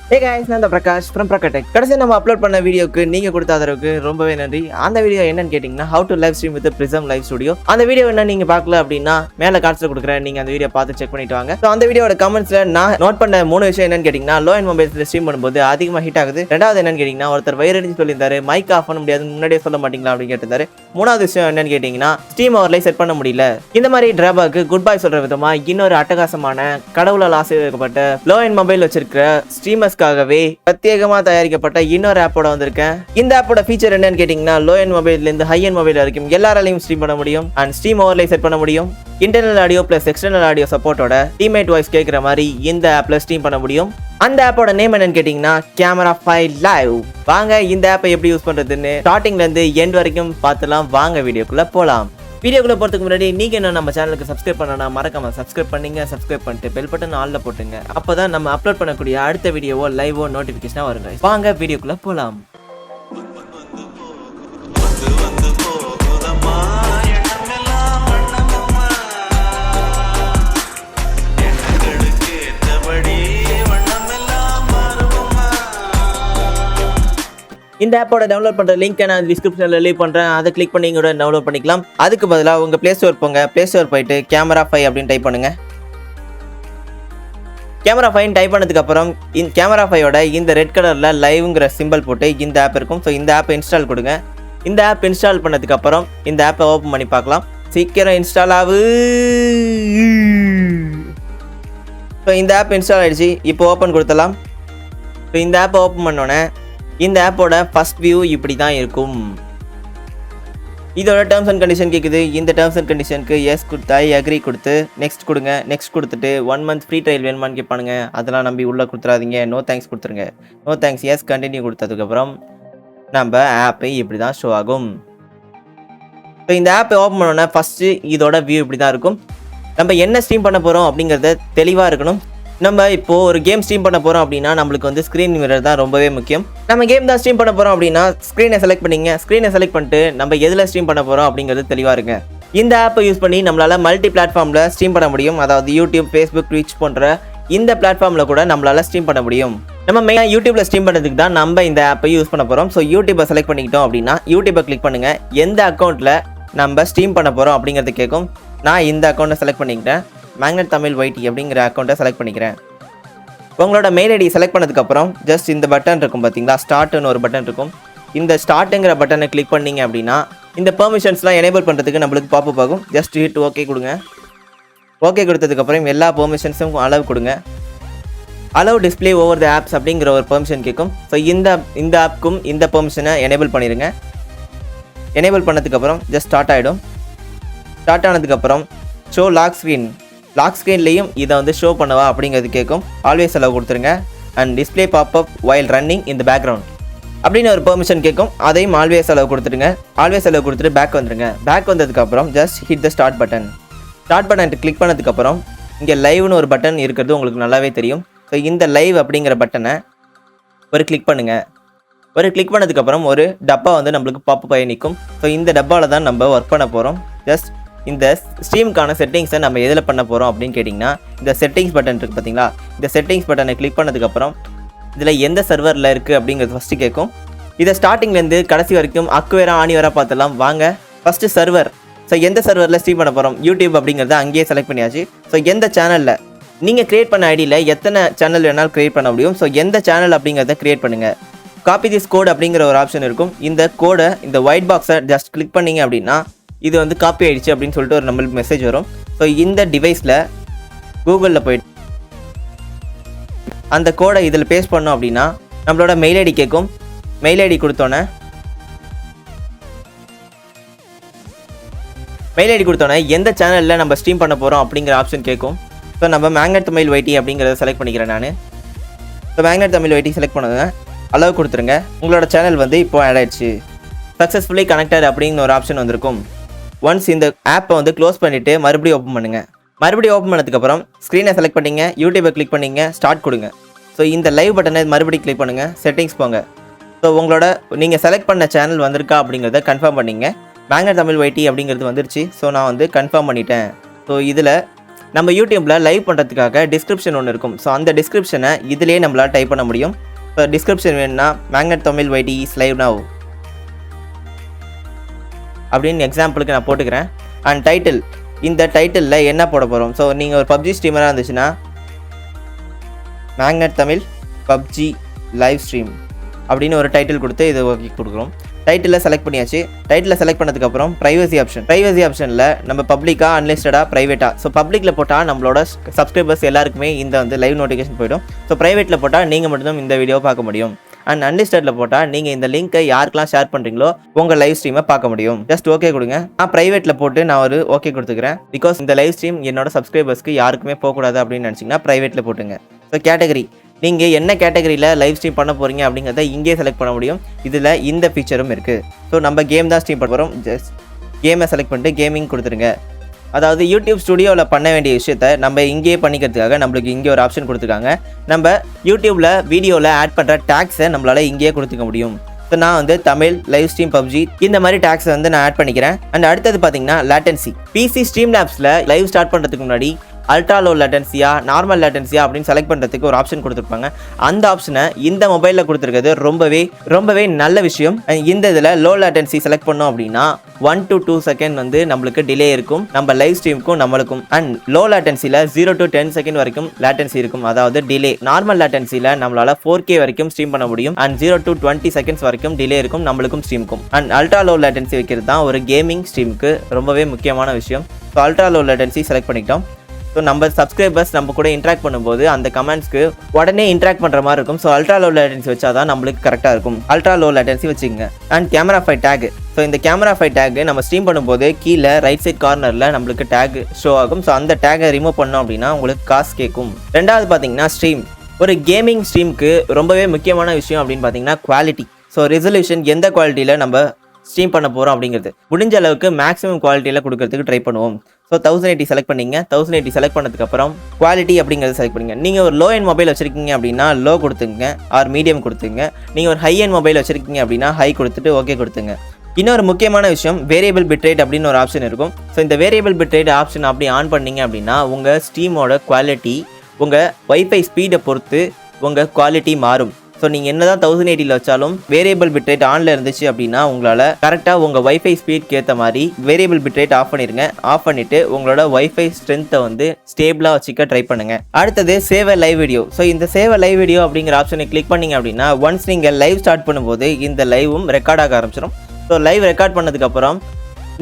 Hey guys, நான் தான் Prakash from Prakatech. கடைசி நம்ம அப்லோட் பண்ண வீடியோக்கு நீங்க கொடுத்த ஆதரவுக்கு ரொம்பவே நன்றி. அந்த வீடியோ என்னன்னு கேட்டிங்கன்னா how to live stream with Prism Live Studio. அந்த வீடியோ என்ன நீங்க பார்க்கல அப்படின்னா மேல கார்ட்ஸ்ல கொடுக்குறேன், நீங்க அந்த வீடியோ பார்த்து செக் பண்ணிட்டு வாங்க. ஸோ அந்த வீடியோட கமெண்ட்ஸ்ல நான் நோட் பண்ண 3 விஷயம் என்னன்னு கேட்டிங்கன்னா லோ அண்ட் மொபைல்ஸ்ல ஸ்ட்ரீம் பண்ணும்போது அதிகமாக ஹிட் ஆகுது. ரெண்டாவது என்னன்னு கேட்டிங்கன்னா ஒருத்தர் வயிறடிச்சு சொல்லியிருந்தாரு மைக் ஆஃப் பண்ண முடியாது முன்னாடியே சொல்ல மாட்டீங்களா அப்படின்னு கேட்டிருந்தாரு. மூணாவது விஷயம் என்னன்னு கேட்டிங்கன்னா ஸ்ட்ரீம் ஓவர்லே செட் பண்ண முடியல. இந்த மாதிரி டிராபாக்கு குட் பை சொல்ற விதமா இன்னொரு அட்டகாசமான கடவுளால் ஆசீர்வதிக்கப்பட்ட லோ அண்ட் மொபைல் வச்சிருக்கிற ஸ்ட்ரீமர்ஸ்க்காகவே பிரத்யேகமா தயாரிக்கப்பட்ட இன்னொரு ஆப்போட வந்திருக்கேன். இந்த ஆப்போட ஃபீச்சர் என்னன்னு கேட்டீங்கன்னா லோ எண்ட் மொபைல்ல இருந்து ஹை எண்ட் மொபைல் வரைக்கும் எல்லாராலையும் ஸ்ட்ரீம் பண்ண முடியும் அண்ட் ஸ்ட்ரீம் ஓவர்லே செட் பண்ண முடியும். Internal audio plus external audio சப்போர்ட்டோட டீம்மேட் வாய்ஸ் கேட்குற மாதிரி இந்த ஆப்ல ஸ்ட்ரீம் பண்ண முடியும். அந்த ஆப்போட நேம் என்னன்னு கேட்டீங்கன்னா Camera5 Live. வாங்க இந்த ஆப்பை எப்படி யூஸ் பண்றதுன்னு ஸ்டார்டிங்ல இருந்து எண்ட் வரைக்கும் பார்த்துலாம். வாங்க வீடியோக்குள்ள போலாம். வீடியோக்குள்ள போறதுக்கு முன்னாடி நீங்க என்ன நம்ம சேனலுக்கு சப்ஸ்கிரைப் பண்ணனா மறக்காம சப்ஸ்கிரைப் பண்ணீங்க. சப்ஸ்கிரைப் பண்ணிட்டு பெல் பட்டன் ஆல்ல போட்டுங்க. அப்பதான் நம்ம அப்லோட் பண்ணக்கூடிய அடுத்த வீடியோவோ லைவோ நோட்டிபிகேஷனா வருங்க. வாங்க வீடியோக்குள்ள போலாம். இந்த ஆப்போட டவுன்லோட் பண்ற லிங்க் நான் டிஸ்கிரிப்ஷன்ல லீவ் பண்றேன். அதை கிளிக் பண்ணி கூட டவுன்லோட் பண்ணிக்கலாம். அதுக்கு பதிலாக உங்க பிளே ஸ்டோர் போங்க. பிளே ஸ்டோர் போயிட்டு Camera5 அப்படின்னு டைப் பண்ணுங்க. Camera5 டைப் பண்ணதுக்கு அப்புறம் Camera5ஓட இந்த ரெட் கலர்ல லைவ்ங்கிற சிம்பிள் போட்டு இந்த ஆப் இருக்கும். ஸோ இந்த ஆப் இன்ஸ்டால் கொடுங்க. இந்த ஆப் இன்ஸ்டால் பண்ணதுக்கு அப்புறம் இந்த ஆப்பை ஓப்பன் பண்ணி பார்க்கலாம். சீக்கிரம் இன்ஸ்டால் ஆகு. ஸோ இந்த ஆப் இன்ஸ்டால் ஆயிடுச்சு. இப்போ ஓப்பன் கொடுத்தலாம். ஸோ இந்த ஆப்பை ஓப்பன் பண்ணோன்னே இந்த ஆப்போட ஃபர்ஸ்ட் வியூ இப்படி தான் இருக்கும். இதோட டேர்ம்ஸ் அண்ட் கண்டிஷன் கேட்குது. இந்த டேர்ம்ஸ் அண்ட் கண்டிஷனுக்கு எஸ் கொடுத்து ஐ அக்ரி கொடுத்து நெக்ஸ்ட் கொடுங்க. நெக்ஸ்ட் கொடுத்துட்டு 1 month ஃப்ரீ ட்ரையல் வேணுமான்னு கேட்பானுங்க. அதெல்லாம் நம்பி உள்ளே கொடுத்துறாதீங்க. நோ தேங்க்ஸ் கொடுத்துருங்க. நோ தேங்க்ஸ் எஸ் கண்டினியூ கொடுத்ததுக்கப்புறம் நம்ம ஆப்பை இப்படி தான் ஷோ ஆகும். ஸோ இந்த ஆப்பை ஓப்பன் பண்ணோன்னா ஃபஸ்ட்டு இதோட வியூ இப்படி தான் இருக்கும். நம்ம என்ன ஸ்ட்ரீம் பண்ண போகிறோம் அப்படிங்கிறத தெளிவாக இருக்கணும். நம்ம இப்போது ஒரு கேம் ஸ்ட்ரீம் பண்ண போகிறோம் அப்படின்னா நம்மளுக்கு வந்து ஸ்க்ரீன் மிரர் தான் ரொம்பவே முக்கியம். நம்ம கேம் தான் ஸ்ட்ரீம் பண்ண போகிறோம் அப்படின்னா ஸ்க்ரீனை செலக்ட் பண்ணிங்க. ஸ்க்ரீனை செலக்ட் பண்ணிட்டு நம்ம எதில் ஸ்ட்ரீம் பண்ண போகிறோம் அப்படிங்கிறது தெளிவாக இருங்க. இந்த ஆப்பை யூஸ் பண்ணி நம்மளால் மல்டி பிளாட்ஃபார்மில் ஸ்ட்ரீம் பண்ண முடியும். அதாவது யூடியூப், ஃபேஸ்புக், ட்விட்ச் போன்ற இந்த பிளாட்ஃபார்மில் கூட நம்மளால் ஸ்ட்ரீம் பண்ண முடியும். நம்ம மெயினாக யூடியூப்பில் ஸ்ட்ரீம் பண்ணுறதுக்கு தான் நம்ம இந்த ஆப்பை யூஸ் பண்ண போகிறோம். ஸோ யூடியூப்பை செலக்ட் பண்ணிக்கிட்டோம் அப்படின்னா யூடியூப்பை கிளிக் பண்ணுங்கள். எந்த அக்கௌண்ட்டில் நம்ம ஸ்ட்ரீம் பண்ண போகிறோம் அப்படிங்கிறது கேட்கும். நான் இந்த அக்கௌண்ட்டை செலக்ட் பண்ணிக்கிட்டேன். மேக்னெட் தமிழ் YT அப்படிங்கிற அக்கௌண்ட்டை செலக்ட் பண்ணிக்கிறேன். உங்களோட மெயில் ஐடி செலக்ட் பண்ணதுக்கப்புறம் ஜஸ்ட் இந்த பட்டன் இருக்கும் பார்த்தீங்களா, ஸ்டார்ட்னு ஒரு பட்டன் இருக்கும். இந்த ஸ்டார்ட்டுங்கிற பட்டனை கிளிக் பண்ணிங்க அப்படின்னா இந்த பெர்மிஷன்ஸ்லாம் எனேபிள் பண்ணுறதுக்கு நம்மளுக்கு பாப்பப் ஆகும். ஜஸ்ட் ஹிட் ஓகே கொடுங்க. ஓகே கொடுத்ததுக்கப்புறம் எல்லா பெர்மிஷன்ஸும் அலோவ் கொடுங்க. Allow display over the apps அப்படிங்கிற ஒரு பெர்மிஷன் கேட்கும். ஸோ இந்த ஆப்புக்கும் இந்த பெர்மிஷனை எனேபிள் பண்ணிடுங்க. எனேபிள் பண்ணதுக்கப்புறம் ஜஸ்ட் ஸ்டார்ட் ஆகிடும். ஸ்டார்ட் ஆனதுக்கப்புறம் ஷோ லாக் ஸ்க்ரீன்லேயும் இதை வந்து ஷோ பண்ணவா அப்படிங்கிறது கேட்கும். ஆல்வேஸ் அலோவ் கொடுத்துருங்க. And display pop-up while running இந்த பேக்ரவுண்ட் அப்படின்னு ஒரு பெர்மிஷன் கேட்கும். அதையும் ஆல்வேஸ் அலோவ் கொடுத்துருங்க. ஆல்வேஸ் அலோவ் கொடுத்துட்டு பேக் வந்துடுங்க. பேக் வந்ததுக்கப்புறம் just hit the start button click பண்ணதுக்கப்புறம் இங்கே லைவ்னு ஒரு பட்டன் இருக்கிறது உங்களுக்கு நல்லாவே தெரியும். ஸோ இந்த லைவ் அப்படிங்கிற பட்டனை ஒரு கிளிக் பண்ணுங்கள். கிளிக் பண்ணதுக்கப்புறம் ஒரு டப்பா வந்து நம்மளுக்கு பாப்பப் ஆகி நிற்கும். ஸோ இந்த டப்பாவில் தான் நம்ம ஒர்க் பண்ண போகிறோம். ஜஸ்ட் இந்த ஸ்ட்ரீமுக்கான செட்டிங்ஸை நம்ம எதில் பண்ண போகிறோம் அப்படின்னு கேட்டிங்கன்னா இந்த செட்டிங்ஸ் பட்டன் இருக்குது பார்த்தீங்களா, இந்த செட்டிங்ஸ் பட்டனை கிளிக் பண்ணதுக்கப்புறம் இதில் எந்த சர்வரில் இருக்குது அப்படிங்கிறது ஃபஸ்ட்டு கேட்கும். இதை ஸ்டார்டிங்லேருந்து கடைசி வரைக்கும் அக்குவேரா ஆணிவரா பார்த்துலாம். வாங்க ஃபஸ்ட்டு சர்வர். ஸோ எந்த சர்வரில் ஸ்ட்ரீம் பண்ண போகிறோம் யூடியூப் அப்படிங்கிறத அங்கேயே செலக்ட் பண்ணியாச்சு. ஸோ எந்த சேனலில் நீங்கள் க்ரியேட் பண்ண ஐடியில் எத்தனை சேனல் வேணாலும் க்ரியேட் பண்ண முடியும். ஸோ எந்த சேனல் அப்படிங்கிறத க்ரியேட் பண்ணுங்கள். காப்பி திஸ் கோட் அப்படிங்கிற ஒரு ஆப்ஷன் இருக்கும். இந்த கோடை இந்த ஒயிட் பாக்ஸை ஜஸ்ட் கிளிக் பண்ணிங்க அப்படின்னா இது வந்து காப்பி ஆகிடுச்சு அப்படின்னு சொல்லிட்டு ஒரு நம்மளுக்கு மெசேஜ் வரும். ஸோ இந்த டிவைஸில் கூகுளில் போய்ட்டு அந்த கோடை இதில் பேஸ்ட் பண்ணோம் அப்படின்னா நம்மளோட மெயில் ஐடி கேட்கும். மெயில் ஐடி கொடுத்தோன்னே எந்த சேனலில் நம்ம ஸ்ட்ரீம் பண்ண போகிறோம் அப்படிங்கிற ஆப்ஷன் கேட்கும். ஸோ நம்ம மேக்னெட் தமிழ் YT அப்படிங்கிறத செலக்ட் பண்ணிக்கிறேன் நான். So magnet Tamil YT select பண்ணுங்க. அலோவ் கொடுத்துருங்க. உங்களோட சேனல் வந்து இப்போ ஆட் ஆயிடுச்சு. சக்ஸஸ்ஃபுல்லி கனெக்டட் அப்படின்னு ஒரு ஆப்ஷன் வந்திருக்கும். ஒன்ஸ் இந்த ஆப்பை வந்து க்ளோஸ் பண்ணிவிட்டு மறுபடியும் ஓப்பன் பண்ணுங்கள். மறுபடியும் ஓப்பன் பண்ணதுக்கப்புறம் ஸ்க்ரீனை செலக்ட் பண்ணிங்க. யூடியூப்பை கிளிக் பண்ணிங்க. ஸ்டார்ட் கொடுங்க. ஸோ இந்த லைவ் பட்டனை மறுபடியும் கிளிக் பண்ணுங்கள். செட்டிங்ஸ் போங்க. ஸோ உங்களோட நீங்கள் செலக்ட் பண்ண சேனல் வந்திருக்கா அப்படிங்கிறத கன்ஃபார்ம் பண்ணிங்க. மேக்னெட் தமிழ் YT அப்படிங்கிறது வந்துருச்சு. ஸோ நான் வந்து கன்ஃபார்ம் பண்ணிட்டேன். ஸோ இதில் நம்ம யூடியூப்பில் லைவ் பண்ணுறதுக்காக டிஸ்கிரிப்ஷன் ஒன்று இருக்கும். ஸோ அந்த டிஸ்கிரிப்ஷனை இதிலே நம்மளால் டைப் பண்ண முடியும். ஸோ டிஸ்கிரிப்ஷன் வேணும்னா magnet Tamil YT is live now அப்படின்னு எக்ஸாம்பிளுக்கு நான் போட்டுக்கிறேன். அண்ட் டைட்டில், இந்த டைட்டிலில் என்ன போட போகிறோம்? ஸோ நீங்கள் ஒரு பப்ஜி ஸ்ட்ரீமராக இருந்துச்சுன்னா magnet Tamil PUBG live stream அப்படின்னு ஒரு டைட்டில் கொடுத்து இது ஓகே கொடுக்குறோம். டைட்டிலில் செலக்ட் பண்ணியாச்சு. டைட்டில் செலக்ட் பண்ணதுக்கப்புறம் ப்ரைவசி ஆப்ஷனில் நம்ம பப்ளிக்காக அன்லிஸ்டடாக ப்ரைவேட்டாக. ஸோ பப்ளிக்கில் போட்டால் நம்மளோட சப்ஸ்கிரைபர்ஸ் எல்லாருக்குமே இந்த வந்து லைவ் நோட்டிஃபிகேஷன் போய்டும். ஸோ ப்ரைவேட்டில் போட்டால் நீங்கள் மட்டும்தான் இந்த வீடியோவை பார்க்க முடியும். அண்ட் அன்லிஸ்டடில் போட்டால் நீங்கள் இந்த லிங்க்கை யாருக்கெல்லாம் ஷேர் பண்ணுறீங்களோ உங்கள் லைவ் ஸ்ட்ரீமை பார்க்க முடியும். ஜஸ்ட் ஓகே கொடுங்க. நான் ப்ரைவேட்டில் போட்டு நான் ஒரு ஓகே கொடுத்துக்கிறேன். பிகாஸ் இந்த லைவ் ஸ்ட்ரீம் என்னோட சப்ஸ்கிரைபர்ஸ்க்கு யாருக்குமே போகக்கூடாது அப்படின்னு நினச்சிங்கன்னா ப்ரைவேட்டில் போட்டுங்க. ஸோ கேட்டகரி, நீங்கள் என்ன கேட்டகரியில் லைவ் ஸ்ட்ரீம் பண்ண போகிறீங்க அப்படிங்கிறத இங்கே செலக்ட் பண்ண முடியும். இதில் இந்த ஃபீச்சரும் இருக்குது. ஸோ நம்ம கேம் தான் ஸ்ட்ரீம் பண்ண போகிறோம். ஜஸ்ட் கேமை செலக்ட் பண்ணிட்டு கேமிங் கொடுத்துருங்க. அதாவது யூடியூப் ஸ்டுடியோவில் பண்ண வேண்டிய விஷயத்தை நம்ம இங்கேயே பண்ணிக்கிறதுக்காக நம்மளுக்கு இங்கே ஒரு ஆப்ஷன் கொடுத்துருக்காங்க. நம்ம யூடியூப்பில் வீடியோவில் ஆட் பண்ணுற டேக்ஸை நம்மளால் இங்கேயே கொடுத்துக்க முடியும். ஸோ நான் வந்து தமிழ் லைவ் ஸ்ட்ரீம் பப்ஜி இந்த மாதிரி டேக்ஸை வந்து நான் ஆட் பண்ணிக்கிறேன். அண்ட் அடுத்தது பார்த்தீங்கன்னா லேட்டன்சி. பிசி ஸ்ட்ரீம் லேப்ஸில் லைவ் ஸ்டார்ட் பண்ணுறதுக்கு முன்னாடி அல்ட்ரா லோ லேட்டன்சியா நார்மல் லேட்டன்சியா அப்படின்னு செலக்ட் பண்ணுறதுக்கு ஒரு ஆப்ஷன் கொடுத்துருப்பாங்க. அந்த ஆப்ஷனை இந்த மொபைலில் கொடுத்துருக்கிறது ரொம்பவே நல்ல விஷயம். இந்த இதில் லோ லேட்டன்சி செலக்ட் பண்ணோம் அப்படின்னா 1 to 2 செகண்ட் வந்து நம்மளுக்கு டிலே இருக்கும் நம்ம லைவ் ஸ்ட்ரீமுக்கும் நம்மளுக்கும். அண்ட் லோ லேட்டன்சியில் 0 to 10 செகண்ட் வரைக்கும் லேட்டன்சி இருக்கும், அதாவது டிலே. நார்மல் லேட்டன்சியில் நம்மளால் 4K வரைக்கும் ஸ்ட்ரீம் பண்ண முடியும். அண்ட் 0 to 20 செகண்ட்ஸ் வரைக்கும் டிலே இருக்கும் நம்மளுக்கும் ஸ்ட்ரீமுக்கும். அண்ட் அல்ட்ரா லோ லேட்டன்சி வைக்கிறது தான் ஒரு கேமிங் ஸ்ட்ரீமுக்கு ரொம்பவே முக்கியமான விஷயம். So ultra low latency select பண்ணிக்கிட்டோம். ஸோ நம்ம சப்ஸ்கிரைபர்ஸ் நம்ம கூட இன்ட்ராக்ட் பண்ணும்போது அந்த கமெண்ட்ஸ்க்கு உடனே இன்ட்ராக்ட் பண்ணுற மாதிரி இருக்கும். ஸோ அல்ட்ரா லோ லேட்டன்சி வச்சா தான் நம்மளுக்கு கரெக்டாக இருக்கும். அல்ட்ரா லோ லேட்டன்சி வச்சுக்கோங்க. And camera five take. So இந்த கேமரா ஃபை டேக் நம்ம ஸ்ட்ரீம் பண்ணும்போது கீழே ரைட் சைட் கார்னரில் நம்மளுக்கு டேக் ஷோ ஆகும். ஸோ அந்த டேக்கை ரிமூவ் பண்ணோம் அப்படின்னா உங்களுக்கு காசு கேட்கும். ரெண்டாவது பார்த்தீங்கன்னா ஸ்ட்ரீம். ஒரு கேமிங் ஸ்ட்ரீமுக்கு ரொம்பவே முக்கியமான விஷயம் அப்படின்னு பார்த்தீங்கன்னா குவாலிட்டி. ஸோ ரெசல்யூஷன் எந்த குவாலிட்டியில் நம்ம ஸ்ட்ரீம் பண்ண போகிறோம் அப்படிங்கிறது முடிஞ்ச அளவுக்கு மேக்ஸிமம் குவாலிட்டியில் கொடுக்கறதுக்கு ட்ரை பண்ணுவோம். ஸோ 1080 செலக்ட் பண்ணிங்க. 1080 செலக்ட் பண்ணதுக்கப்புறம் குவாலிட்டி அப்படிங்கிறது செலக்ட் பண்ணிங்க. நீங்கள் ஒரு லோ எண்ட் மொபைல் வச்சுருக்கீங்க அப்படின்னா லோ கொடுத்துங்க, ஆர் மீடியம் கொடுத்துங்க. நீங்கள் ஒரு ஹை எண்ட் மொபைல் வச்சுருக்கீங்க அப்படின்னா ஹை கொடுத்துட்டு ஓகே கொடுத்துங்க. இன்னொரு முக்கியமான விஷயம் வேரியபிள் பிட்ரேட் அப்படின்னு ஒரு ஆப்ஷன் இருக்கும். ஸோ இந்த வேரியபிள் பிட்ரேட் ஆப்ஷன் அப்படி ஆன் பண்ணிங்க அப்படின்னா உங்கள் ஸ்ட்ரீமோட குவாலிட்டி உங்கள் வைஃபை ஸ்பீடை பொறுத்து உங்கள் குவாலிட்டி மாறும். ஸோ நீங்கள் என்ன தான் 1080 வச்சாலும் வேரியபிள் பிட்ரேட் ஆனில் இருந்துச்சு அப்படின்னா உங்களால் கரெக்டாக உங்கள் வைஃபை ஸ்பீட்க்கு ஏற்ற மாதிரி வேரியபிள் பிட்ரேட் ஆஃப் பண்ணிடுங்க. ஆஃப் பண்ணிவிட்டு உங்களோட வைஃபை ஸ்ட்ரென்த்தை வந்து ஸ்டேபிளாக வச்சுக்க ட்ரை பண்ணுங்கள். அடுத்தது save a live video. So இந்த சேவ் அ லைவ் வீடியோ அப்படிங்கிற ஆப்ஷனை கிளிக் பண்ணிங்க அப்படின்னா ஒன்ஸ் நீங்கள் லைவ் ஸ்டார்ட் பண்ணும்போது இந்த லைவும் ரெக்கார்ட் ஆக ஆரம்பிச்சிடும். ஸோ லைவ் ரெக்கார்ட் பண்ணதுக்கப்புறம்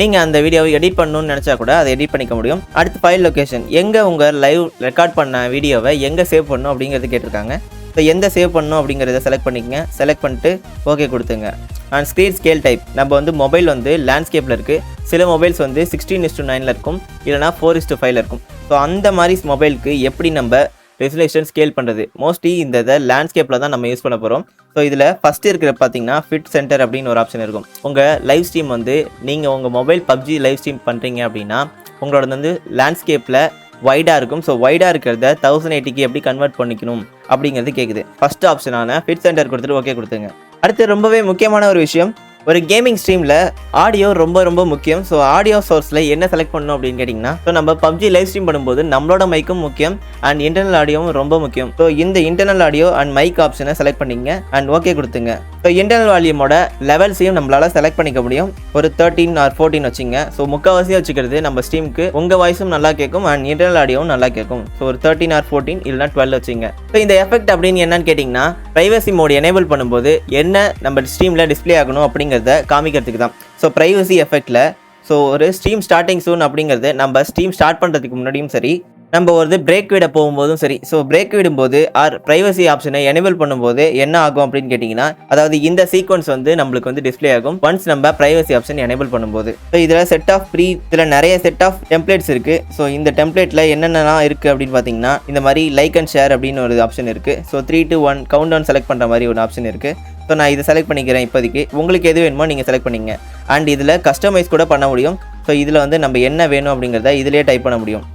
நீங்கள் அந்த வீடியோவை எடிட் பண்ணணும்னு நினச்சா கூட அதை எடிட் பண்ணிக்க முடியும். அடுத்து ஃபைல் லொக்கேஷன். எங்கே உங்கள் லைவ் ரெக்கார்ட் பண்ண வீடியோவை எங்கே சேவ் பண்ணணும் அப்படிங்கிறது கேட்டிருக்காங்க. ஸோ எந்த சேவ் பண்ணணும் அப்படிங்கிறத செலக்ட் பண்ணிக்கங்க. செலக்ட் பண்ணிட்டு ஓகே கொடுத்துங்க. And screen scale type. நம்ம வந்து மொபைல் வந்து லேண்ட்ஸ்கேப்பில் இருக்குது. சில மொபைல்ஸ் வந்து 16:9 இருக்கும், இல்லைனா 4:5 இருக்கும். ஸோ அந்த மாதிரி மொபைலுக்கு எப்படி நம்ம ரெசல்யூஷன் ஸ்கேல் பண்ணுறது? மோஸ்ட்லி இந்த இதை லேண்ட்ஸ்கேப்பில் தான் நம்ம யூஸ் பண்ண போகிறோம். ஸோ இதில் ஃபஸ்ட்டு இருக்கிற பார்த்தீங்கன்னா ஃபிட் சென்டர் அப்படின்னு ஒரு ஆப்ஷன் இருக்கும். உங்கள் லைவ் ஸ்ட்ரீம் வந்து நீங்கள் உங்கள் மொபைல் பப்ஜி லைவ் ஸ்ட்ரீம் பண்ணுறீங்க அப்படின்னா உங்களோட வந்து லேண்ட்ஸ்கேப்பில் வைடாக இருக்கும். ஸோ வைடாக இருக்கிறத 1080க்கு எப்படி கன்வெர்ட் பண்ணிக்கணும் அப்படிங்கிறது கேட்குது. ஃபஸ்ட் ஆப்ஷனான ஃபிட் சென்டர் கொடுத்துட்டு ஓகே கொடுத்துங்க. அடுத்து ரொம்பவே முக்கியமான ஒரு விஷயம், ஒரு கேமிங் ஸ்ட்ரீமில் ஆடியோ ரொம்ப முக்கியம். ஸோ ஆடியோ சோர்ஸில் என்ன செலக்ட் பண்ணணும் அப்படின்னு கேட்டிங்கன்னா ஸோ நம்ம பப்ஜி லைவ் ஸ்ட்ரீம் பண்ணும்போது நம்மளோட மைக்கும் முக்கியம் அண்ட் இன்டர்னல் ஆடியோவும் ரொம்ப முக்கியம். ஸோ இந்த இன்டர்னல் ஆடியோ அண்ட் மைக் ஆப்ஷனை செலக்ட் பண்ணிங்க அண்ட் ஓகே கொடுத்துங்க. ஸோ இன்டர்னல் வால்யூமோட லெவல்ஸையும் நம்மளால் செலக்ட் பண்ணிக்க முடியும். ஒரு 13 or 14 வச்சுங்க. ஸோ முக்கால்வாசியாக வச்சுக்கிறது நம்ம ஸ்ட்ரீமுக்கு உங்கள் வாய்ஸும் நல்லா கேட்கும் அண்ட் இன்டர்னல் ஆடியோவும் நல்லா கேட்கும். ஸோ ஒரு 13 or 14 இல்லைனா 12 வச்சுங்க. ஸோ இந்த எஃபெக்ட் அப்படின்னு என்னன்னு கேட்டிங்கன்னா ப்ரைவசி மோட் எனேபிள் பண்ணும்போது என்ன நம்ம ஸ்ட்ரீமில் டிஸ்பிளே ஆகணும் அப்படிங்கிறத காமிக்கிறதுக்கு தான். ஸோ ப்ரைவசி எஃபெக்டில் ஸோ ஒரு ஸ்ட்ரீம் ஸ்டார்டிங் சூன் அப்படிங்கிறது நம்ம ஸ்ட்ரீம் ஸ்டார்ட் பண்ணுறதுக்கு முன்னாடியும் சரி நம்ம ஒரு பிரேக் விட போகும்போதும் சரி. ஸோ பிரேக் விடும்போது ஆர் ப்ரைவசி ஆப்ஷனை எனேபிள் பண்ணும்போது என்ன ஆகும் அப்படின்னு கேட்டிங்கன்னா அதாவது இந்த சீக்வன்ஸ் வந்து நம்மளுக்கு வந்து டிஸ்பிளே ஆகும் ஒன்ஸ் நம்ம ப்ரைவசி ஆப்ஷன் எனேபிள் பண்ணும்போது. ஸோ இதில் செட் ஆஃப் இதில் நிறைய செட் ஆஃப் டெம்ப்ளேட்ஸ் இருக்குது. ஸோ இந்த டெம்ப்ளேட்டில் என்னென்னலாம் இருக்குது அப்படின்னு பார்த்தீங்கன்னா இந்த மாதிரி லைக் அண்ட் ஷேர் அப்படின்னு ஒரு ஆப்ஷன் இருக்குது. So 3 to 1 count down select பண்ணுற மாதிரி ஒரு ஆப்ஷன் இருக்குது. ஸோ நான் இதை செலக்ட் பண்ணிக்கிறேன். இப்போதைக்கு உங்களுக்கு எது வேணுமோ நீங்கள் செலக்ட் பண்ணிங்க. அண்ட் இதில் கஸ்டமைஸ் கூட பண்ண முடியும். ஸோ இதில் வந்து நம்ம என்ன வேணும் அப்படிங்கிறத இதிலே டைப் பண்ண முடியும்.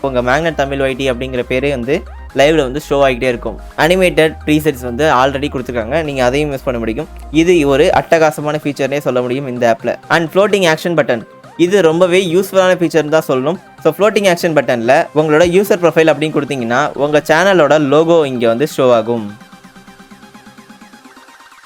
உங்கள் மேக்னெட் தமிழ் YT அப்படிங்கிற பேரே வந்து லைவில் வந்து ஷோ ஆகிட்டே இருக்கும். அனிமேட்டட் ப்ரீசெட்ஸ் வந்து ஆல்ரெடி கொடுத்துருக்காங்க, நீங்கள் அதையும் யூஸ் பண்ண முடியும். இது ஒரு அட்டகாசமான ஃபீச்சர்னே சொல்ல முடியும் இந்த ஆப்பில். அண்ட் ஃப்ளோட்டிங் ஆக்ஷன் பட்டன் இது ரொம்பவே யூஸ்ஃபுல்லான ஃபீச்சர்னு தான் சொல்லணும். ஸோ ஃப்ளோட்டிங் ஆக்ஷன் பட்டனில் உங்களோட யூசர் ப்ரொஃபைல் அப்படின்னு கொடுத்தீங்கன்னா உங்கள் சேனலோட லோகோ இங்கே வந்து ஷோ ஆகும்.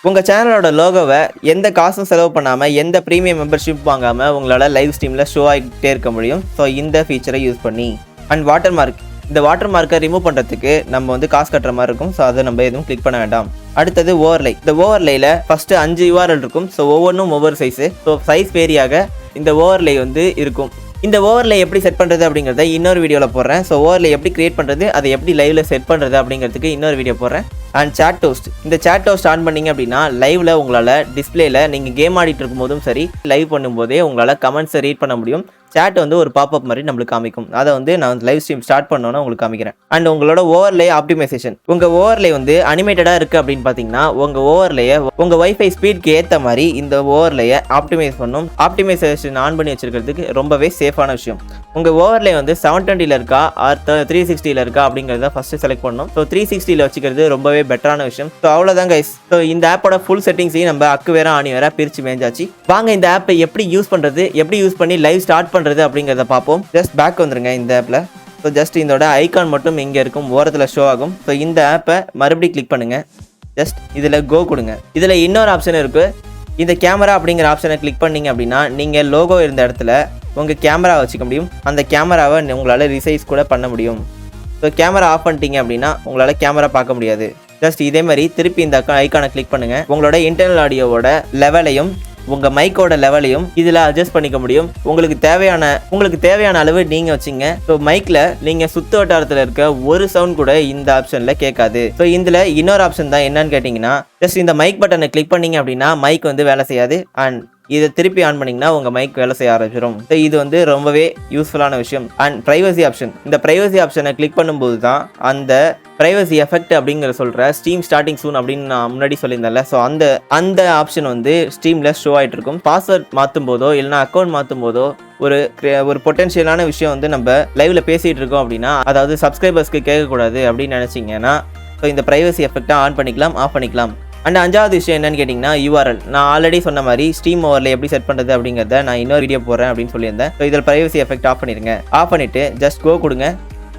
உங்கள் சேனலோட லோகோவை எந்த காசும் செலவு பண்ணாமல் எந்த ப்ரீமியம் மெம்பர்ஷிப் வாங்காமல் உங்களால் லைவ் ஸ்ட்ரீமில் ஷோ ஆகிட்டே இருக்க முடியும். ஸோ இந்த ஃபீச்சரை யூஸ் பண்ணி. அண்ட் வாட்டர் மார்க், இந்த வாட்டர் மார்க்கை ரிமூவ் பண்ணுறதுக்கு நம்ம வந்து காசு கட்டுற மாதிரி இருக்கும். ஸோ அதை நம்ம எதுவும் கிளிக் பண்ண வேண்டாம். அடுத்தது ஓவர்லை. இந்த ஓவர்லையில் ஃபஸ்ட்டு 5 URL இருக்கும். ஸோ ஒவ்வொன்றும் ஒவ்வொரு சைஸு. ஸோ சைஸ் வேரியாக இந்த ஓவர்லை வந்து இருக்கும். இந்த ஓவர்லை எப்படி செட் பண்ணுறது அப்படிங்கிறத இன்னொரு வீடியோவில் போடுறேன். ஸோ ஓவர்லை எப்படி கிரியேட் பண்ணுறது, அதை எப்படி லைவில் செட் பண்ணுறது அப்படிங்கிறதுக்கு இன்னொரு வீடியோ போடுறேன். அண்ட் சாட் டோஸ்ட், இந்த சாட் டோஸ்ட் ஆன் பண்ணிங்க அப்படின்னா லைவில் உங்களால் டிஸ்பிளேல நீங்கள் கேம் ஆடிட்டு இருக்கும்போதும் சரி, லைவ் பண்ணும்போதே உங்களால் கமெண்ட்ஸை ரீட் பண்ண முடியும். சாட் வந்து ஒரு பாப்அப் மாதிரி நம்மளுக்கு காமிக்கும். அதை வந்து நான் லைவ் ஸ்ட்ரீம் ஸ்டார்ட் பண்ணோன்னு உங்களுக்கு காமிக்கிறேன். அண்ட் உங்களோட ஓவர்லே ஆப்டிமைசேஷன், உங்கள் ஓவர்லே வந்து அனிமேட்டடாக இருக்குது அப்படின்னு பார்த்தீங்கன்னா உங்கள் ஓவர்லேயே உங்கள் வைஃபை ஸ்பீட்க்கு ஏற்ற மாதிரி இந்த ஓவர்லேயை ஆப்டிமைஸ் பண்ணும். ஆப்டிமைசேஷன் ஆன் பண்ணி வச்சிருக்கிறதுக்கு ரொம்பவே சேஃபான விஷயம். உங்கள் ஓவர்லே வந்து 720 இருக்கா ஆர் 360 இருக்கா அப்படிங்கிறத ஃபஸ்ட்டு செலக்ட் பண்ணணும். ஸோ 360 வச்சுக்கிறது ரொம்பவே பெட்டரான விஷயம். ஸோ அவ்வளோதான் கைஸ். ஸோ இந்த ஆப்போட ஃபுல் செட்டிங்ஸையும் நம்ம அக்கு வேற ஆணி வேற பிரித்து மேஞ்சாச்சு. வாங்க இந்த ஆப்பை எப்படி யூஸ் பண்ணுறது, எப்படி யூஸ் பண்ணி லைவ் ஸ்டார்ட் பண்ணுறது அப்படிங்கிறத பார்ப்போம். ஜஸ்ட் பேக் வந்துருங்க இந்த ஆப்பில். ஸோ ஜஸ்ட் இதோட ஐகான் மட்டும் இங்கே இருக்கும், ஓரத்தில் ஷோ ஆகும். ஸோ இந்த ஆப்பை மறுபடியும் கிளிக் பண்ணுங்கள். ஜஸ்ட் இதில் கோ கொடுங்க. இதில் இன்னொரு ஆப்ஷன் இருக்குது. இந்த கேமரா அப்படிங்கிற ஆப்ஷனை கிளிக் பண்ணிங்க அப்படின்னா நீங்கள் லோகோ இருந்த இடத்துல உங்கள் கேமரா வச்சுக்க முடியும். அந்த கேமராவை உங்களால் ரிசைஸ் கூட பண்ண முடியும். ஸோ கேமரா ஆஃப் பண்ணிட்டீங்க அப்படின்னா உங்களால் கேமரா பார்க்க முடியாது. ஜஸ்ட் இதே மாதிரி திருப்பி இந்த ஐக்கானை கிளிக் பண்ணுங்கள். உங்களோட இன்டர்னல் ஆடியோவோட லெவலையும் உங்கள் மைக்கோட லெவலையும் இதில் அட்ஜஸ்ட் பண்ணிக்க முடியும். உங்களுக்கு தேவையான அளவு நீங்கள் வச்சுங்க. ஸோ மைக்கில் நீங்கள் சுற்று வட்டாரத்தில் இருக்க ஒரு சவுண்ட் கூட இந்த ஆப்ஷனில் கேட்காது. ஸோ இதில் இன்னொரு ஆப்ஷன் தான் என்னன்னு கேட்டிங்கன்னா, ஜஸ்ட் இந்த மைக் பட்டனை கிளிக் பண்ணிங்க அப்படின்னா மைக் வந்து வேலை செய்யாது. அண்ட் இதை திருப்பி ஆன் பண்ணிங்கன்னா உங்கள் மைக் வேலை செய்ய ஆரம்பிச்சிடும். ஸோ இது வந்து ரொம்பவே யூஸ்ஃபுல்லான விஷயம். அண்ட் ப்ரைவசி ஆப்ஷன், இந்த ப்ரைவசி ஆப்ஷனை கிளிக் பண்ணும்போது தான் அந்த ப்ரைவசி எஃபெக்ட் அப்படிங்கிற சொல்கிற ஸ்ட்ரீம் ஸ்டார்டிங் சூன் அப்படின்னு நான் முன்னாடி சொல்லியிருந்தேன்ல. ஸோ அந்த ஆப்ஷன் வந்து ஸ்ட்ரீமில் ஷோ ஆகிட்டு இருக்கும். பாஸ்வேர்ட் மாற்றும் போதோ இல்லைனா அக்கௌண்ட் மாற்றும் போதோ ஒரு பொட்டென்ஷியலான விஷயம் வந்து நம்ம லைவில் பேசிகிட்டு இருக்கோம் அப்படின்னா, அதாவது சப்ஸ்கிரைபர்ஸ்க்கு கேட்கக்கூடாது அப்படின்னு நினச்சிங்கன்னா ஸோ இந்த ப்ரைவசி எஃபெக்டை ஆன் பண்ணிக்கலாம், ஆஃப் பண்ணிக்கலாம். அண்ட் 5வது விஷயம் என்னன்னு கேட்டிங்கன்னா யூஆர்எல். நான் ஆல்ரெடி சொன்ன மாதிரி ஸ்ட்ரீம் ஓவரில் எப்படி செட் பண்ணுறது அப்படிங்கிறத நான் இன்னொரு வீடியோ போடுறேன் அப்படின்னு சொல்லியிருந்தேன். ஸோ இதில் ப்ரைவசி எஃபெக்ட் ஆஃப் பண்ணிடுங்க. ஆஃப் பண்ணிவிட்டு ஜஸ்ட் கோ கொடுங்க.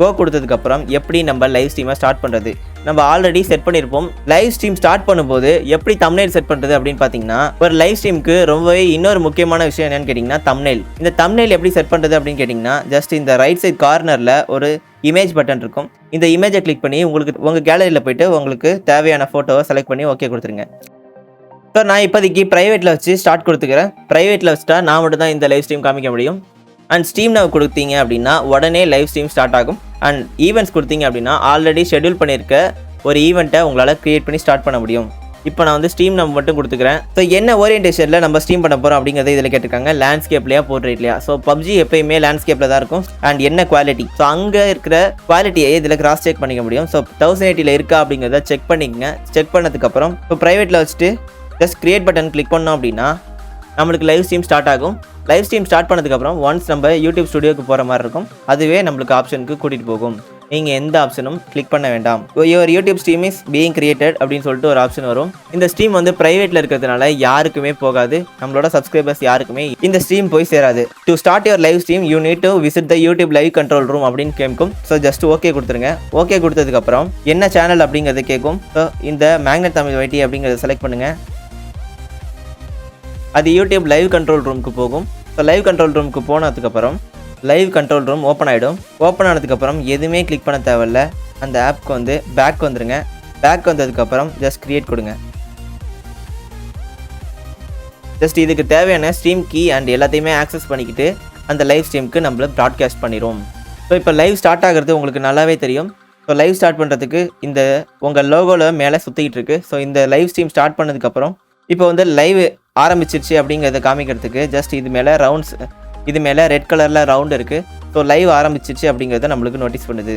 கோ கொடுத்ததுக்கப்புறம் எப்படி நம்ம லைவ் ஸ்ட்ரீமை ஸ்டார்ட் பண்ணுறது நம்ம ஆல்ரெடி செட் பண்ணியிருப்போம். லைவ் ஸ்ட்ரீம் ஸ்டார்ட் பண்ணும்போது எப்படி தம்ப்நெயில் செட் பண்ணுறது அப்படின்னு பார்த்தீங்கன்னா, ஒரு லைவ் ஸ்ட்ரீமுக்கு ரொம்பவே இன்னொரு முக்கியமான விஷயம் என்னன்னு கேட்டிங்கன்னா தம்ப்நெயில். இந்த தம்ப்நெயில் எப்படி செட் பண்ணுறது அப்படின்னு கேட்டிங்கன்னா, ஜஸ்ட் இந்த ரைட் சைட் கார்னரில் ஒரு இமேஜ் பட்டன் இருக்கும். இந்த இமேஜை கிளிக் பண்ணி உங்கள் கேலரியில் போய்ட்டு உங்களுக்கு தேவையான ஃபோட்டோவை செலக்ட் பண்ணி ஓகே கொடுத்துருங்க. ஸோ நான் இப்போதைக்கு ப்ரைவேட்டில் வச்சு ஸ்டார்ட் கொடுத்துக்கிறேன். ப்ரைவேட்டில் வச்சுட்டா நான் மட்டும் தான் இந்த லைவ் ஸ்ட்ரீம் காமிக்க முடியும். அண்ட் ஸ்ட்ரீம் நவ் கொடுத்தீங்க அப்படின்னா உடனே லைவ் ஸ்ட்ரீம் ஸ்டார்ட் ஆகும். அண்ட் ஈவெண்ட்ஸ் கொடுத்தீங்க அப்படின்னா ஆல்ரெடி ஷெட்யூல் பண்ணியிருக்க ஒரு ஈவெண்ட்டை உங்களால் க்ரியேட் பண்ணி ஸ்டார்ட் பண்ண முடியும். இப்போ நான் வந்து ஸ்ட்ரீம் நவ் மட்டும் கொடுத்துக்கிறேன். ஸோ என்ன ஓரியன்டேஷனில் நம்ம ஸ்ட்ரீம் பண்ண போகிறோம் அப்படிங்கிறத இதில் கேட்டிருக்காங்க. லேண்ட்ஸ்கேப்லையா போர்ட்ரேட்லையா. ஸோ பப்ஜி எப்பயுமே லேண்ட்ஸ்கேப்பில் தான் இருக்கும். அண்ட் என்ன குவாலிட்டி, ஸோ அங்கே இருக்கிற குவாலிட்டியை இதில் கிராஸ் செக் பண்ணிக்க முடியும். ஸோ 1080 இருக்கா அப்படிங்கிறத செக் பண்ணிக்கங்க. செக் பண்ணதுக்கப்புறம் இப்போ ப்ரைவேட்டில் வச்சுட்டு ஜஸ்ட் கிரியேட் பட்டன் கிளிக் பண்ணோம் அப்படின்னா நம்மளுக்கு லைவ் ஸ்ட்ரீம் ஸ்டார்ட் ஆகும். லைவ் ஸ்ட்ரீம் ஸ்டார்ட் பண்ணதுக்கப்புறம் ஒன்ஸ் நம்ம யூடியூப் ஸ்டுடியோக்கு போகிற மாதிரி இருக்கும். அதுவே நம்மளுக்கு ஆப்ஷனுக்கு கூட்டிகிட்டு போகும். நீங்கள் எந்த ஆப்ஷனும் கிளிக் பண்ண வேண்டாம். Your YouTube stream is being created அப்படின்னு சொல்லிட்டு ஒரு ஆப்ஷன் வரும். இந்த ஸ்ட்ரீம் வந்து ப்ரைவேட்டில் இருக்கிறதுனால யாருக்குமே போகாது. நம்மளோட சப்ஸ்கிரைபர்ஸ் யாருக்குமே இந்த ஸ்ட்ரீம் போய் சேராது. To start your live stream you need to visit the YouTube live control room அப்படின்னு கேட்கும். ஸோ ஜஸ்ட் ஓகே கொடுத்துருங்க. ஓகே கொடுத்ததுக்கப்புறம் என்ன சேனல் அப்படிங்கிறது கேட்கும். ஸோ இந்த மேக்னெட் தமிழ் வைட்டி அப்படிங்கிறத செலக்ட் பண்ணுங்கள். அது யூடியூப் லைவ் கண்ட்ரோல் ரூமுக்கு போகும். ஸோ லைவ் கண்ட்ரோல் ரூமுக்கு போனதுக்கப்புறம் லைவ் கண்ட்ரோல் ரூம் ஓப்பன் ஆகிடும். ஓப்பன் ஆனதுக்கப்புறம் எதுவுமே கிளிக் பண்ண தேவையில்ல. அந்த ஆப்க்கு வந்து பேக் வந்துடுங்க. பேக் வந்ததுக்கப்புறம் ஜஸ்ட் கிரியேட் கொடுங்க. ஜஸ்ட் இதுக்கு தேவையான ஸ்ட்ரீம் கீ அண்ட் எல்லாத்தையுமே ஆக்சஸ் பண்ணிக்கிட்டு அந்த லைவ் ஸ்ட்ரீமுக்கு நம்மள ப்ராட்காஸ்ட் பண்ணிடும். ஸோ இப்போ லைவ் ஸ்டார்ட் ஆகிறது உங்களுக்கு நல்லாவே தெரியும். ஸோ லைவ் ஸ்டார்ட் பண்ணுறதுக்கு இந்த உங்கள் லோகோவில் மேலே சுற்றிக்கிட்டு இருக்குது. ஸோ இந்த லைவ் ஸ்ட்ரீம் ஸ்டார்ட் பண்ணதுக்கப்புறம் இப்போ வந்து லைவ் ஆரம்பிச்சிருச்சு அப்படிங்கிறத காமிக்கிறதுக்கு ஜஸ்ட் இது மேலே ரெட் கலரில் ரவுண்ட் இருக்குது. ஸோ லைவ் ஆரம்பிச்சிருச்சு அப்படிங்கிறத நம்மளுக்கு நோட்டீஸ் பண்ணுது.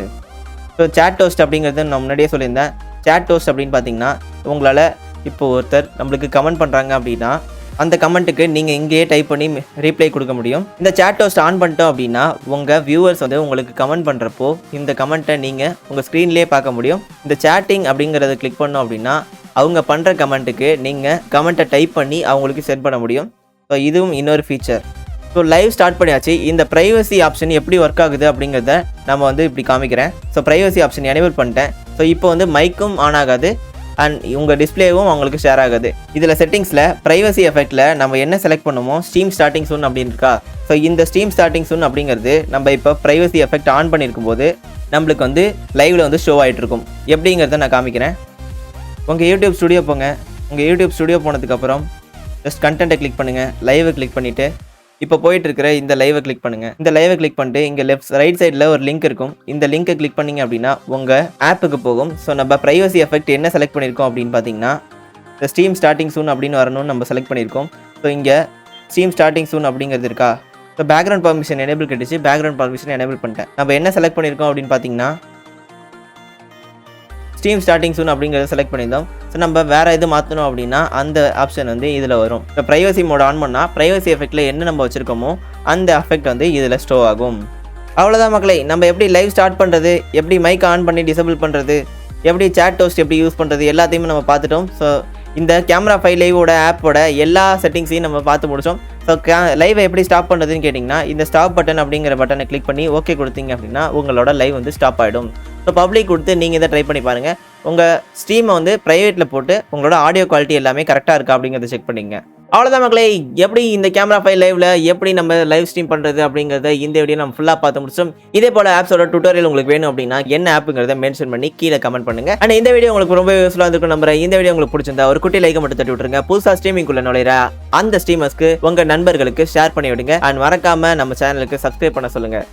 ஸோ சாட் டோஸ்ட் அப்படிங்கிறது நான் முன்னாடியே சொல்லியிருந்தேன். சாட் டோஸ்ட் அப்படின்னு பார்த்தீங்கன்னா உங்களால் இப்போ ஒருத்தர் நம்மளுக்கு கமெண்ட் பண்ணுறாங்க அப்படின்னா அந்த கமெண்ட்டுக்கு நீங்கள் இங்கேயே டைப் பண்ணி ரீப்ளை கொடுக்க முடியும். இந்த சாட் டோஸ்ட் ஆன் பண்ணிட்டோம் அப்படின்னா உங்கள் வியூவர்ஸ் வந்து உங்களுக்கு கமெண்ட் பண்ணுறப்போ இந்த கமெண்ட்டை நீங்கள் உங்கள் ஸ்க்ரீன்லேயே பார்க்க முடியும். இந்த சேட்டிங் அப்படிங்கிறத கிளிக் பண்ணோம் அப்படின்னா அவங்க பண்ணுற கமெண்ட்டுக்கு நீங்கள் கமெண்ட்டை டைப் பண்ணி அவங்களுக்கு சென்ட் பண்ண முடியும். ஸோ இதுவும் இன்னொரு ஃபீச்சர். ஸோ லைவ் ஸ்டார்ட் பண்ணியாச்சு. இந்த ப்ரைவசி ஆப்ஷன் எப்படி ஒர்க் ஆகுது அப்படிங்கிறத நம்ம வந்து இப்படி காமிக்கிறேன். ஸோ ப்ரைவசி ஆப்ஷன் எனேபிள் பண்ணிட்டேன். ஸோ இப்போ வந்து மைக்கும் ஆன் ஆகாது அண்ட் உங்கள் டிஸ்பிளேவும் அவங்களுக்கு ஷேர் ஆகுது. இதில் செட்டிங்ஸில் ப்ரைவசி எஃபெக்ட்டில் நம்ம என்ன செலக்ட் பண்ணுமோ ஸ்டீம் ஸ்டார்டிங் சூன் அப்படின்னு இருக்கா. ஸோ இந்த ஸ்டீம் ஸ்டார்டிங் சூன் அப்படிங்கிறது நம்ம இப்போ ப்ரைவசி எஃபெக்ட் ஆன் பண்ணியிருக்கும் போது நம்மளுக்கு வந்து லைவில் வந்து ஷோ ஆகிட்டு இருக்கும். எப்படிங்கிறத நான் காமிக்கிறேன். உங்கள் யூடியூப் ஸ்டுடியோ போங்க. உங்கள் யூடியூப் ஸ்டுடியோ போனதுக்கப்புறம் ஜஸ்ட் கண்டென்ட்டை கிளிக் பண்ணுங்கள். லைவை கிளிக் பண்ணிவிட்டு இப்போ போயிட்டு இருக்கிற இந்த லைவை கிளிக் பண்ணுங்கள். இந்த லைவை கிளிக் பண்ணிட்டு இங்கே ரைட் சைடில் ஒரு லிங்க் இருக்கும். இந்த லிங்கை கிளிக் பண்ணிங்க அப்படின்னா உங்கள் ஆப்புக்கு போகும். ஸோ நம்ம ப்ரைவசி எஃபெக்ட் என்ன செலக்ட் பண்ணியிருக்கோம் அப்படின்னு பார்த்தீங்கன்னா இந்த ஸ்டீம் ஸ்டார்டிங் சூன் அப்படின்னு வரணும்னு நம்ம செலக்ட் பண்ணியிருக்கோம். ஸோ இங்கே ஸ்டீம் ஸ்டார்டிங் சூன் அப்படிங்கிறது இருக்கா. ஸோ பேக்ரவுண்ட் பர்மிஷன் எனேபிள் கிடச்சி. பேக்ரவுண்ட் பர்மிஷன் எனேபிள் பண்ணிட்டேன். நம்ம என்ன செலக்ட் பண்ணியிருக்கோம் அப்படின்னு பார்த்தீங்கன்னா ஸ்டீம் ஸ்டார்டிங் சூன் அப்படிங்கிறத செலக்ட் பண்ணியிருந்தோம். ஸோ நம்ம வேறு எது மாற்றணும் அப்படின்னா அந்த ஆப்ஷன் வந்து இதில் வரும். இப்போ ப்ரைவசி மோட் ஆன் பண்ணால் ப்ரைவசி எஃபெக்ட்டில் என்ன நம்ம வச்சுருக்கோமோ அந்த எஃபெக்ட் வந்து இதில் ஸ்டோ ஆகும். அவ்வளோதான் மக்களே. நம்ம எப்படி லைவ் ஸ்டார்ட் பண்ணுறது, எப்படி மைக் ஆன் பண்ணி டிசேபிள் பண்ணுறது, எப்படி சேட் டோஸ்ட் எப்படி யூஸ் பண்ணுறது எல்லாத்தையுமே நம்ம பார்த்துட்டோம். ஸோ இந்த கேமரா 5 லைவோட ஆப்போட எல்லா செட்டிங்ஸையும் நம்ம பார்த்து முடிச்சோம். ஸோ லைவை எப்படி ஸ்டாப் பண்ணுறதுன்னு கேட்டிங்கன்னா இந்த ஸ்டாப் பட்டன் அப்படிங்கிற பட்டனை கிளிக் பண்ணி ஓகே கொடுத்தீங்க அப்படின்னா உங்களோட லைவ் வந்து ஸ்டாப் ஆகிடும். ஸோ பப்ளிக் கொடுத்து நீங்கள் இதை ட்ரை பண்ணி பாருங்கள். உங்கள் ஸ்ட்ரீமை வந்து ப்ரைவேட்டில் போட்டு உங்களோட ஆடியோ குவாலிட்டி எல்லாமே கரெக்டாக இருக்கா அப்படிங்கிறத செக் பண்ணிங்க. அவ்வளோதான் மக்களே. எப்படி இந்த கேமரா 5 லைவில் எப்படி நம்ம லைவ் ஸ்ட்ரீம் பண்ணுறது அப்படிங்கிறத இந்த வீடியோ நம்ம ஃபுல்லாக பார்த்து முடிச்சோம். இதே போல் ஆப்ஸோட டுட்டோரியல் உங்களுக்கு வேணும் அப்படின்னா என்ன ஆப்புங்கிறத மென்ஷன் பண்ணி கீழே கமெண்ட் பண்ணுங்கள். அண்ட் இந்த வீடியோ உங்களுக்கு ரொம்ப யூஸ்ஃபுல்லாக இருக்கும் நம்புறேன். இந்த வீடியோ உங்களுக்கு பிடிச்சிருந்தா ஒரு குட்டி லைக்கை மட்டும் தட்டி விட்டுருங்க. புதுசாக ஸ்ட்ரீமிங்குள்ளே நுழையிற அந்த ஸ்ட்ரீமர்ஸ்க்கு உங்கள் நண்பர்களுக்கு ஷேர் பண்ணி விடுங்க. அண்ட் மறக்காமல் நம்ம சேனலுக்கு சப்ஸ்கிரைப் பண்ண சொல்லுங்கள்.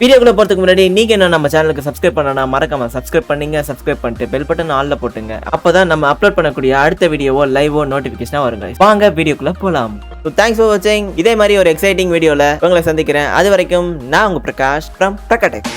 வீடியோக்குள்ள போகிறதுக்கு முன்னாடி நீங்கள் என்ன நம்ம சேனலுக்கு சப்ஸ்கிரைப் பண்ணனா மறக்காமல் சப்ஸ்கிரைப் பண்ணிங்க. சப்ஸ்கிரைப் பண்ணிட்டு பெல் பட்டன் ஆலில் போட்டுங்க. அப்போ தான் நம்ம அப்லோட் பண்ணக்கூடிய அடுத்த வீடியோவோ லைவோ நோட்டிஃபிகேஷனாக வருங்க. வாங்க வீடியோக்குள்ளே போகலாம். ஸோ தேங்க்ஸ் ஃபார் வாட்சிங். இதே மாதிரி ஒரு எக்ஸைட்டிங் வீடியோவில் உங்களை சந்திக்கிறேன். அது வரைக்கும் நான் உங்கள் பிரகாஷ் ஃப்ரம் பிரகாடெக்.